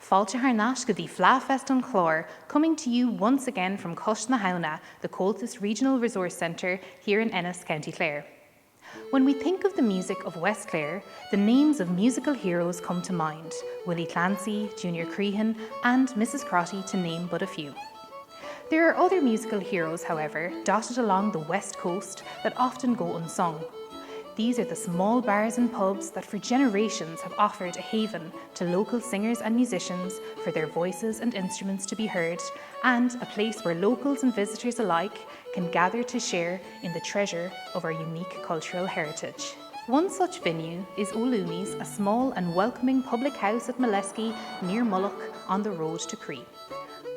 Fáilte Harnach go dtí FleadhFest an Chláir, coming to you once again from Comhaltas, the Comhaltas Regional Resource Centre here in Ennis, County Clare. When we think of the music of West Clare, the names of musical heroes come to mind: Willie Clancy, Junior Crehan and Mrs Crotty, to name but a few. There are other musical heroes, however, dotted along the west coast that often go unsung. These are the small bars and pubs that for generations have offered a haven to local singers and musicians for their voices and instruments to be heard, and a place where locals and visitors alike can gather to share in the treasure of our unique cultural heritage. One such venue is O'Looney's, a small and welcoming public house at Molesky near Mulloch on the road to Cree.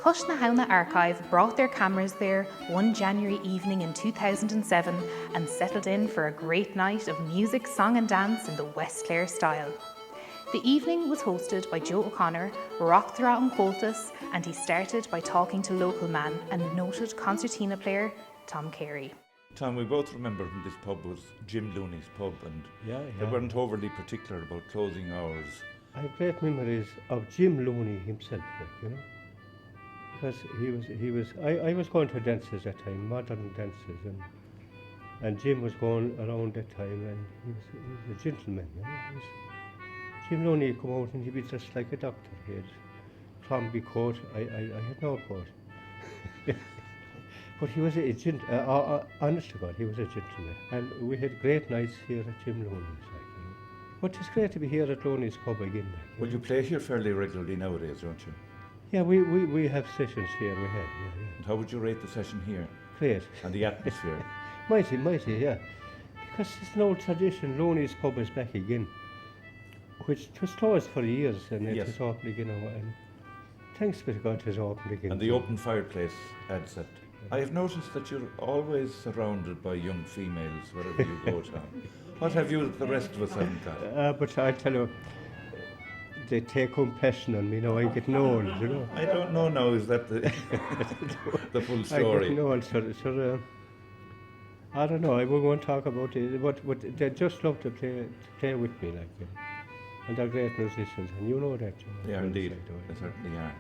Comhaltas Archive brought their cameras there one January evening in 2007 and settled in for a great night of music, song and dance in the West Clare style. The evening was hosted by Joe O'Connor, Rockthra and Comhaltas, and he started by talking to local man and noted concertina player Tom Carey. Tom, we both remember when this pub was Jim Looney's pub, and they weren't overly particular about closing hours. I have great memories of Jim Looney himself, because I was going to dances at that time, modern dances, and Jim was going around that time, and he was a gentleman. Jim Looney would come out and he'd be dressed like a doctor. He had Crombie coat. I had no coat. But he was a gentleman, honest to God, he was a gentleman. And we had great nights here at Jim Looney's. But it's great to be here at Looney's pub again. Well, you play here fairly regularly nowadays, don't you? Yeah, we have sessions here, we have, yeah. And how would you rate the session here? Great. And the atmosphere? Mighty, yeah. Because it's an old tradition, Looney's pub is back again, which was closed for years, and it is open again now, and thanks be to God it is open again. And the open fireplace adds that. I have noticed that you're always surrounded by young females wherever you go, Tom. What have you that the rest of us haven't got? But I tell you, they take compassion on me now. I get old, I don't know now, is that the full story? I get old, so I don't know, I won't talk about it, but they just love to play with me, and they're great musicians, and you know that. They are indeed, they certainly are.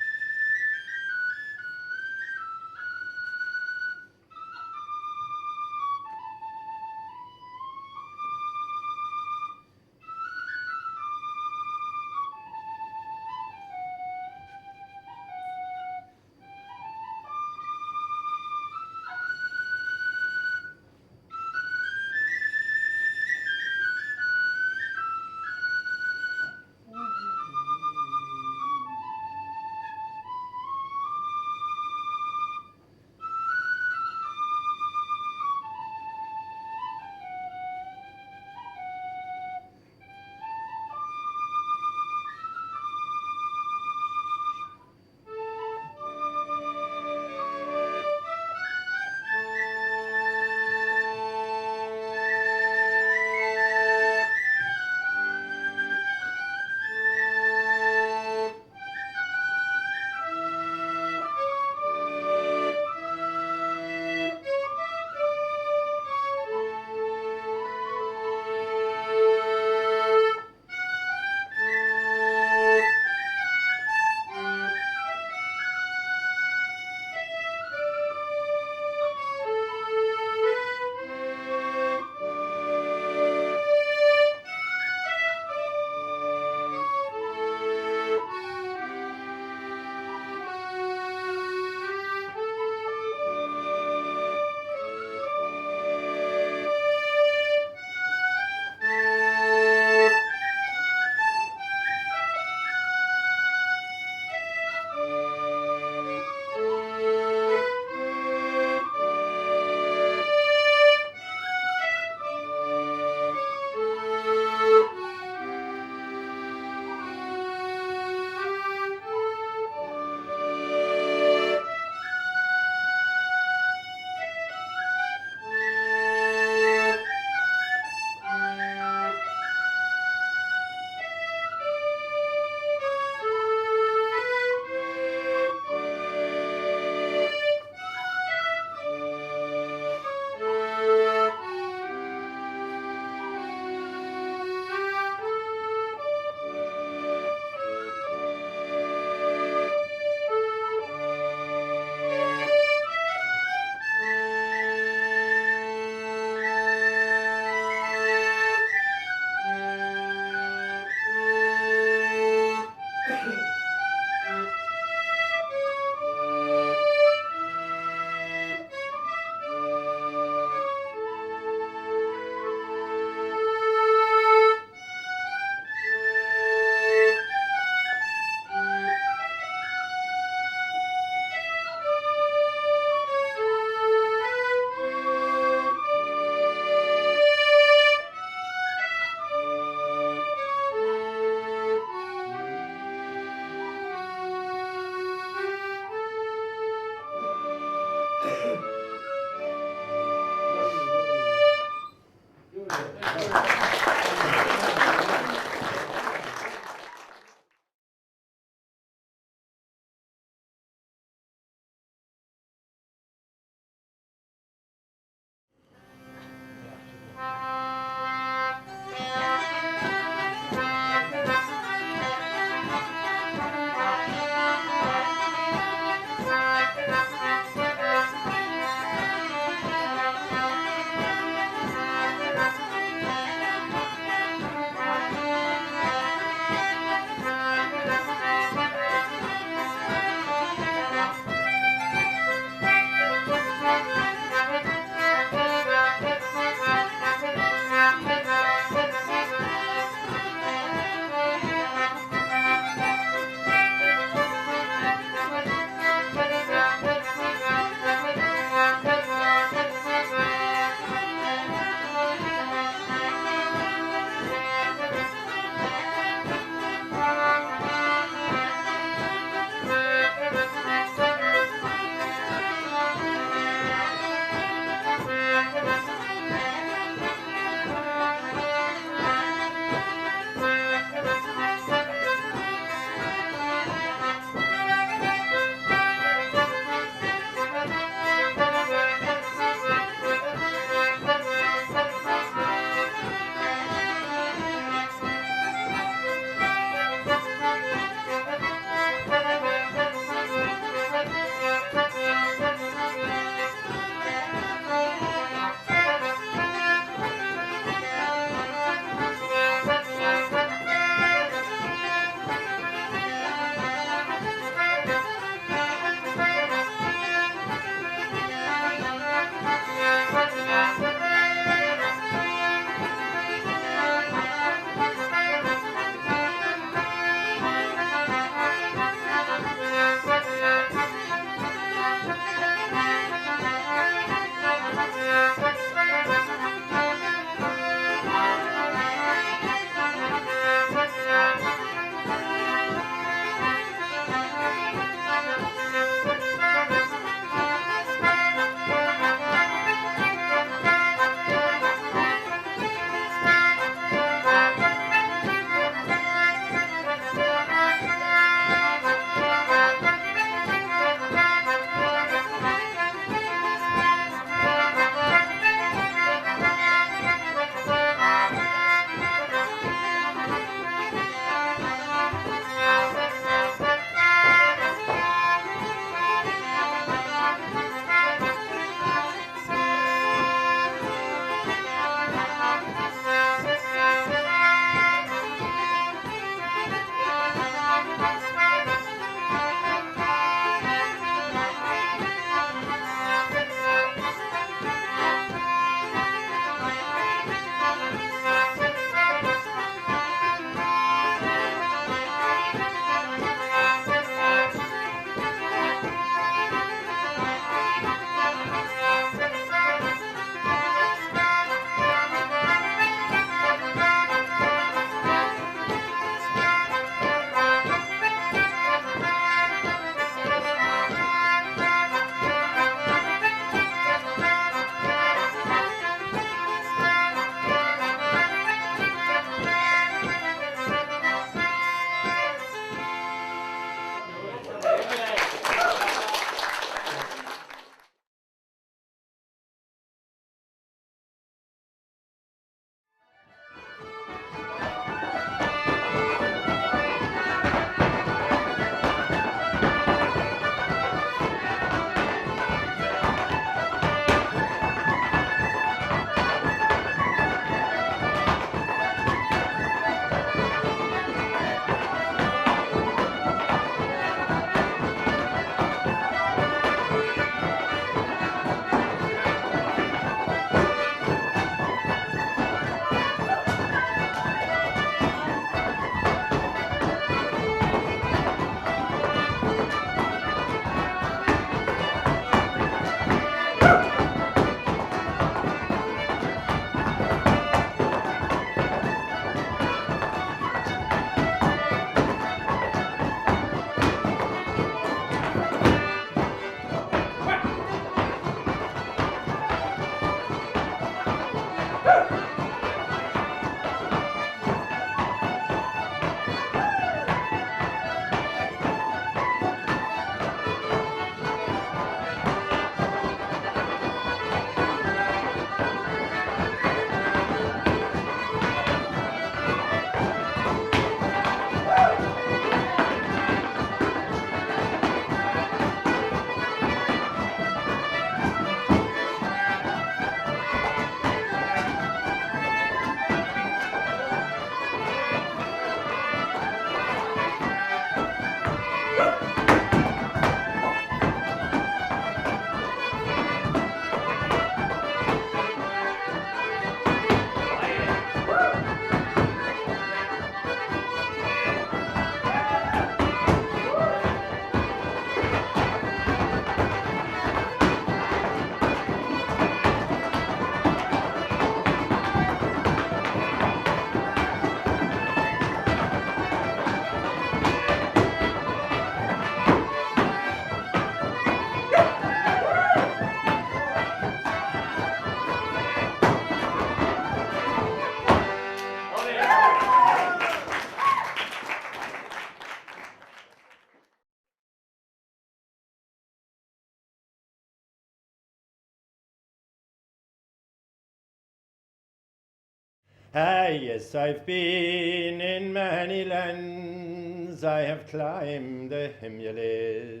Ah, yes, I've been in many lands, I have climbed the Himalayas.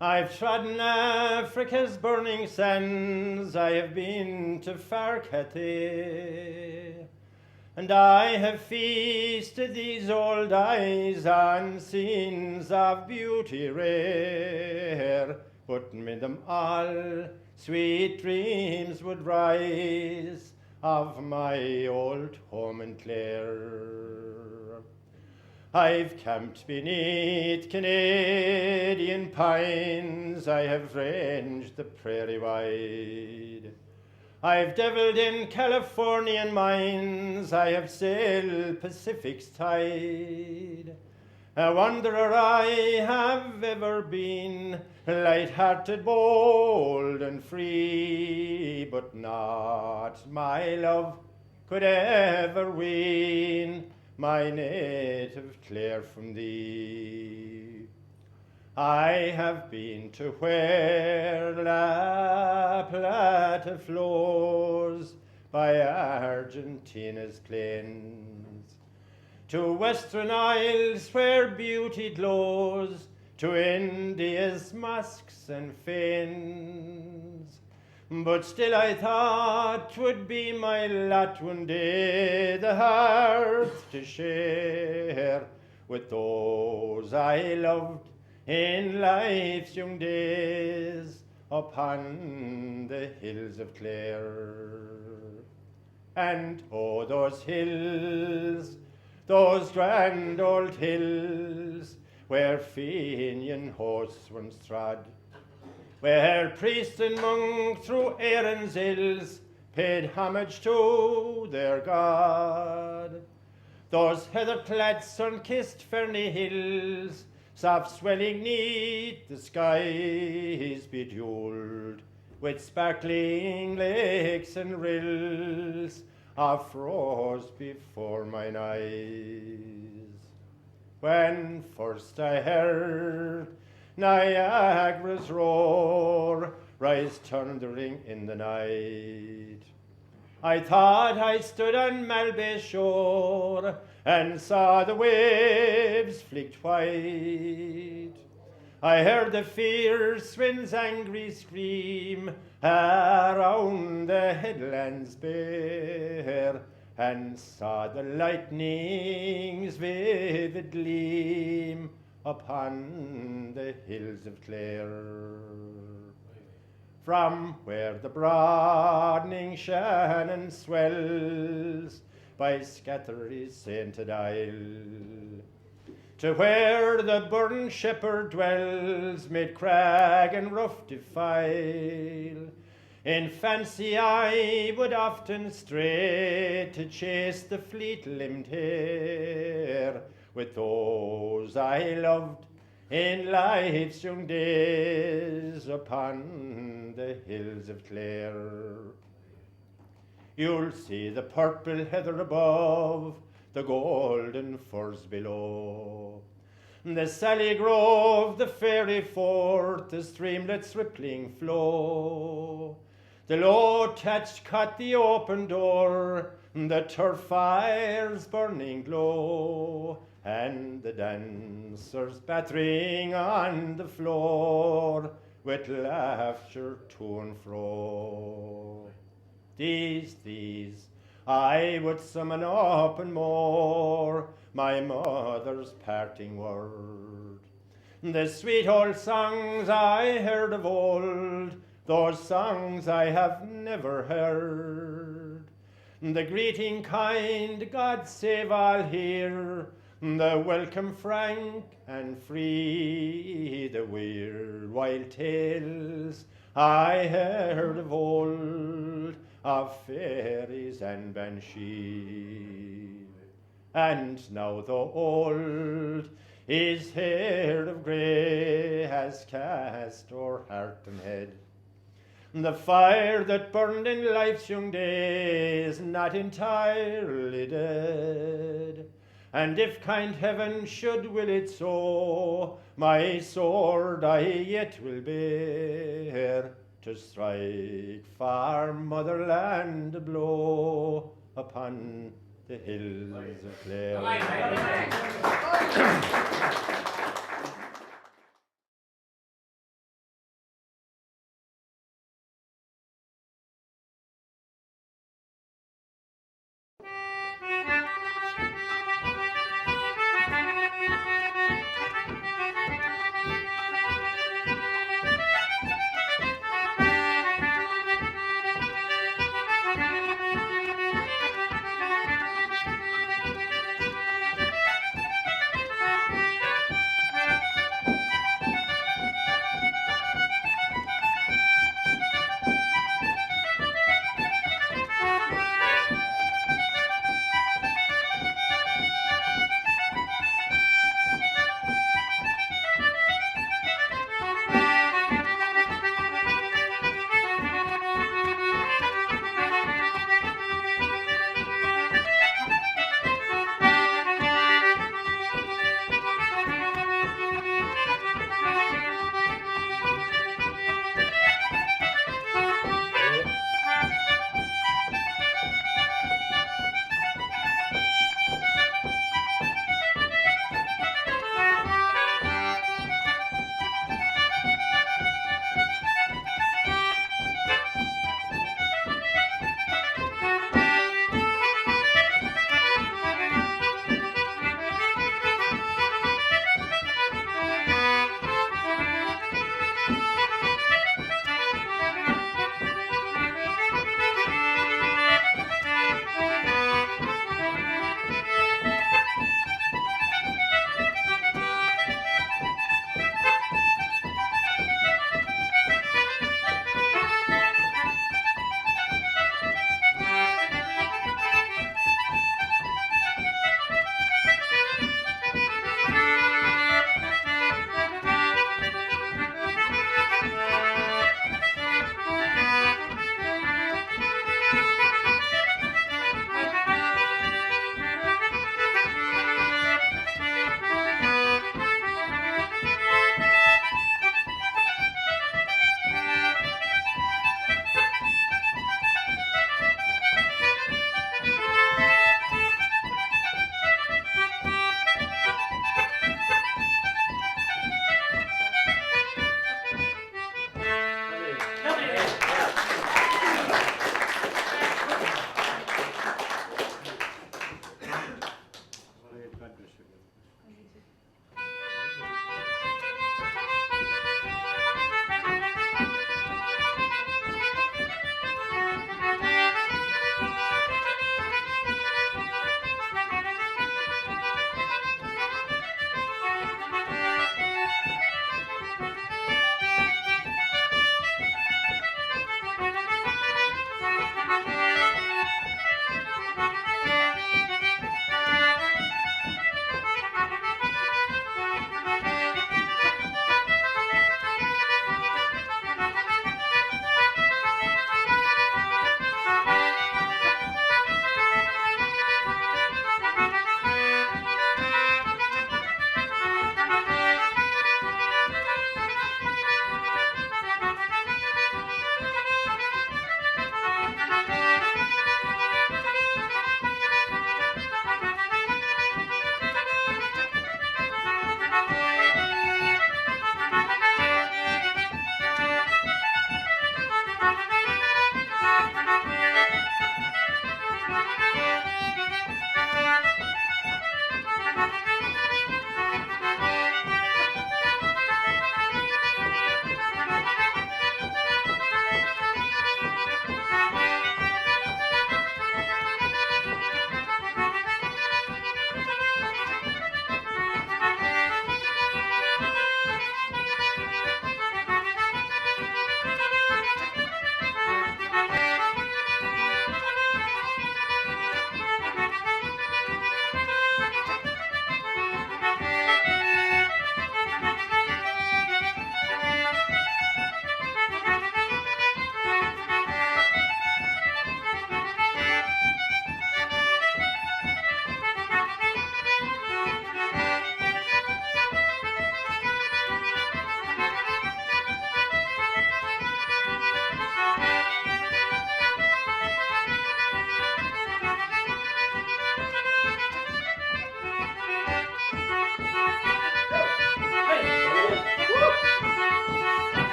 I've trodden Africa's burning sands, I have been to far Cathay, and I have feasted these old eyes on scenes of beauty rare, but mid them all sweet dreams would rise of my old home in Clare. I've camped beneath Canadian pines, I have ranged the prairie wide. I've devilled in Californian mines, I have sailed Pacific's tide. A wanderer I have ever been, light-hearted, bold and free, but not my love could ever wean my native Clare from thee. I have been to where La Plata flows by Argentina's plains, to western isles where beauty glows, to India's mosques and fanes. But still I thought 'twould be my lot one day the hearth to share with those I loved in life's young days upon the hills of Clare. And oh, those hills, those grand old hills, where Fenian hosts once trod, where priest and monk through Erin's hills paid homage to their God. Those heather-clad sun-kissed ferny hills, soft swelling neath the skies bejeweled, with sparkling lakes and rills, uprose before mine eyes. When first I heard Niagara's roar rise thundering in the night, I thought I stood on Malbay's shore and saw the waves flicked white. I heard the fierce wind's angry scream around the headlands bare, and saw the lightning's vivid gleam upon the hills of Clare. From where the broadening Shannon swells by Scattery's sainted isle, to where the burden shepherd dwells mid crag and rough defile, in fancy I would often stray to chase the fleet-limbed hare with those I loved in life's young days upon the hills of Clare. You'll see the purple heather above, the golden firs below, the Sally Grove, the fairy fort, the streamlet's rippling flow, the low-thatched cot, the open door, the turf fire's burning glow, and the dancers battering on the floor with laughter to and fro. These I would summon up and more my mother's parting word. The sweet old songs I heard of old, those songs I have never heard. The greeting kind, God save all here, the welcome frank and free, the weird wild tales I heard of old, of fairies and banshee. And now the old his hair of grey has cast o'er heart and head the fire that burned in life's young days, not entirely dead. And if kind heaven should will it so, my sword I yet will bear, to strike far motherland a blow upon the hills of Clare.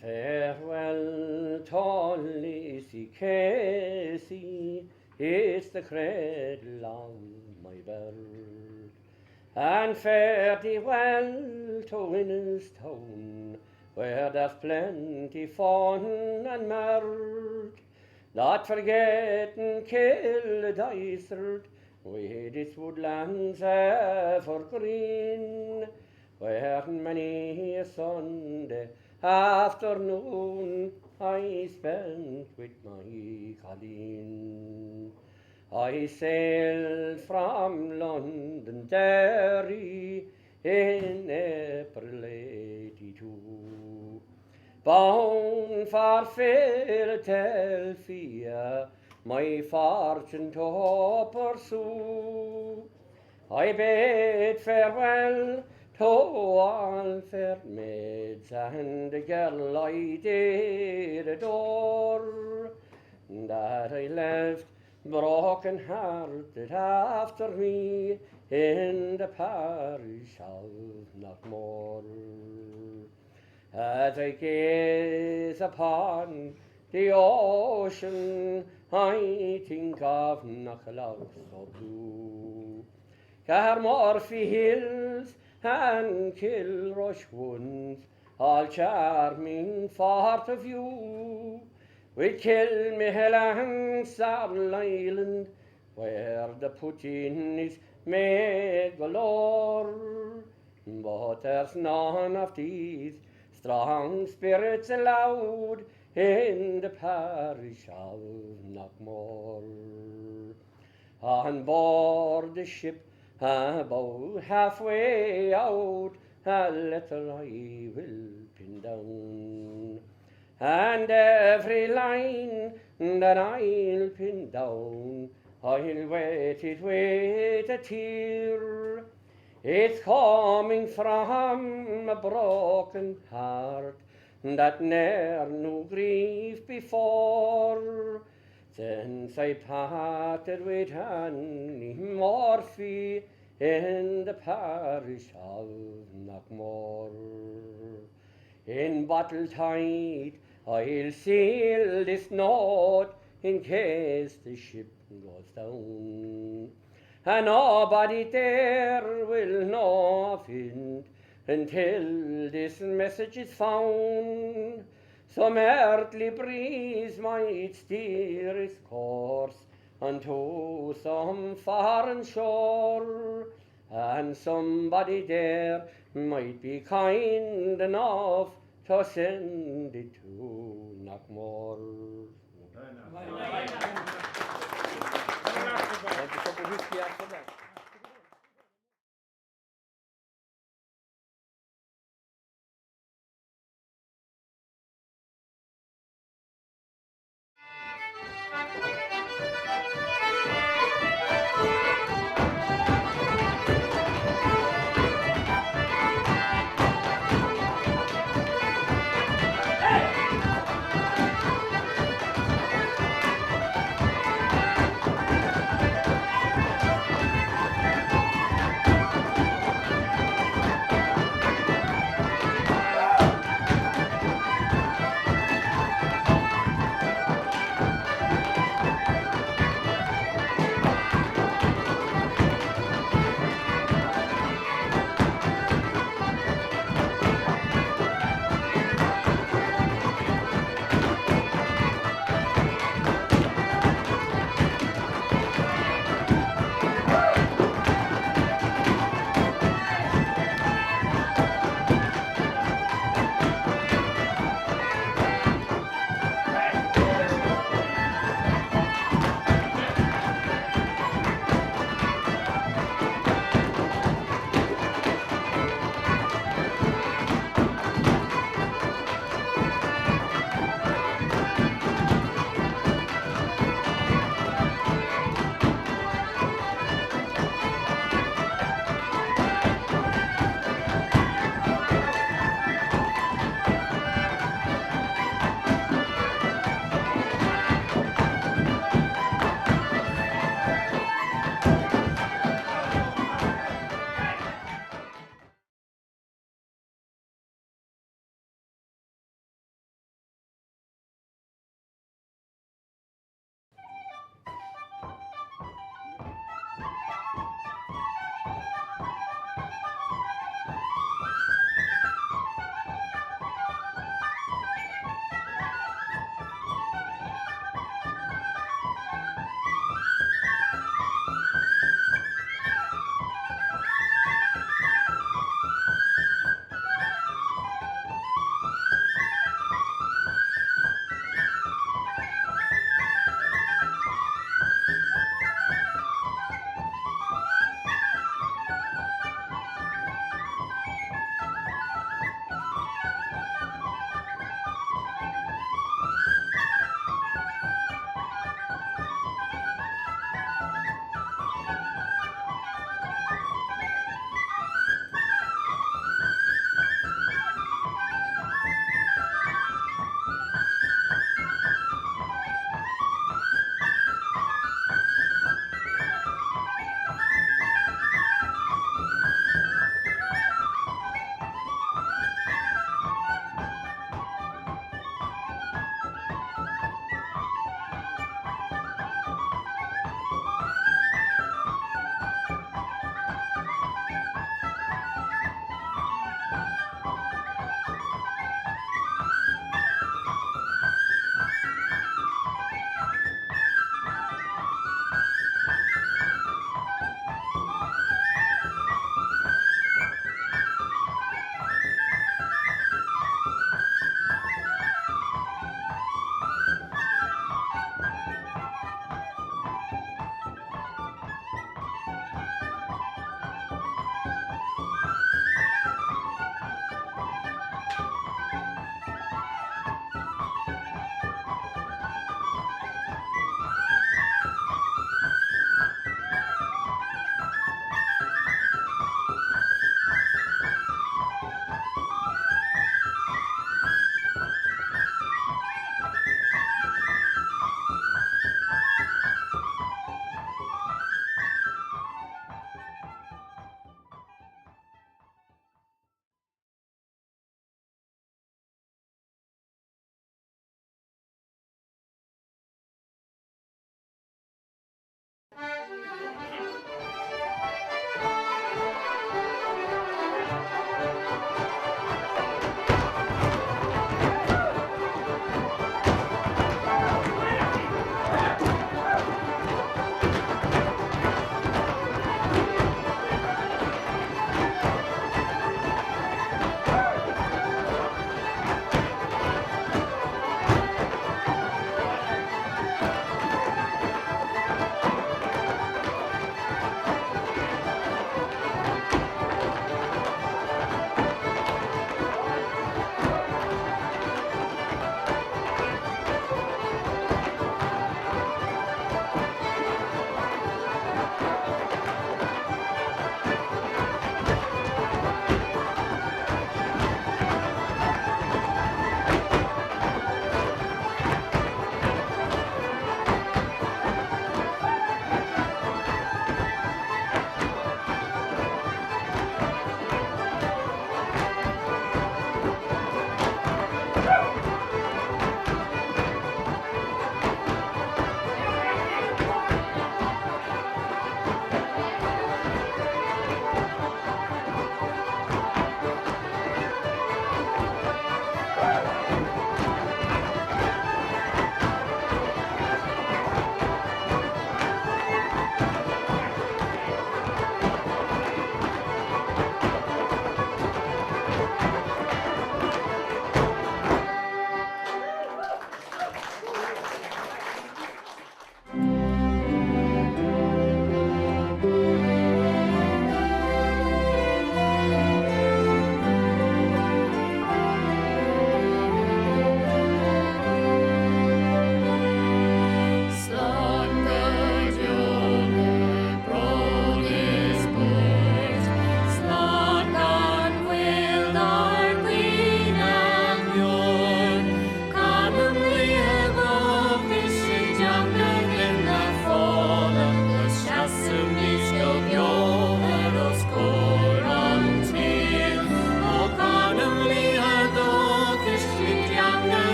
Farewell, tall Lacey Casey, it's the cradle of my bird. And fare thee well to Winnistown, where there's plenty fun and mirth. Not forgetting Kildysart, with its woodlands evergreen, where many a Sunday afternoon I spent with my Colleen. I sailed from Londonderry in April '82, bound for Philadelphia, my fortune to pursue. I bade farewell to all fair maids and the girl I did adore, that I left broken hearted after me in the parish of Knockmore. As I gaze upon the ocean, I think of Knockaloch so blue. Carmorphy hills and Kilrush woods, all charming for to view, with Kilmihill and Sable Island, where the pudding is made galore. But there's none of these strong spirits allowed in the parish of Knockmore. On board the ship, about halfway out, a letter I will pin down, and every line that I'll pin down, I'll wet it with a tear. It's coming from a broken heart that ne'er knew grief before, since I parted with Annie Morphy in the parish of Knockmore. In bottle tight I'll seal this note in case the ship goes down, and nobody there will know of it until this message is found. Some earthly breeze might steer its course unto some foreign shore, and somebody there might be kind enough to send it to Knockmore.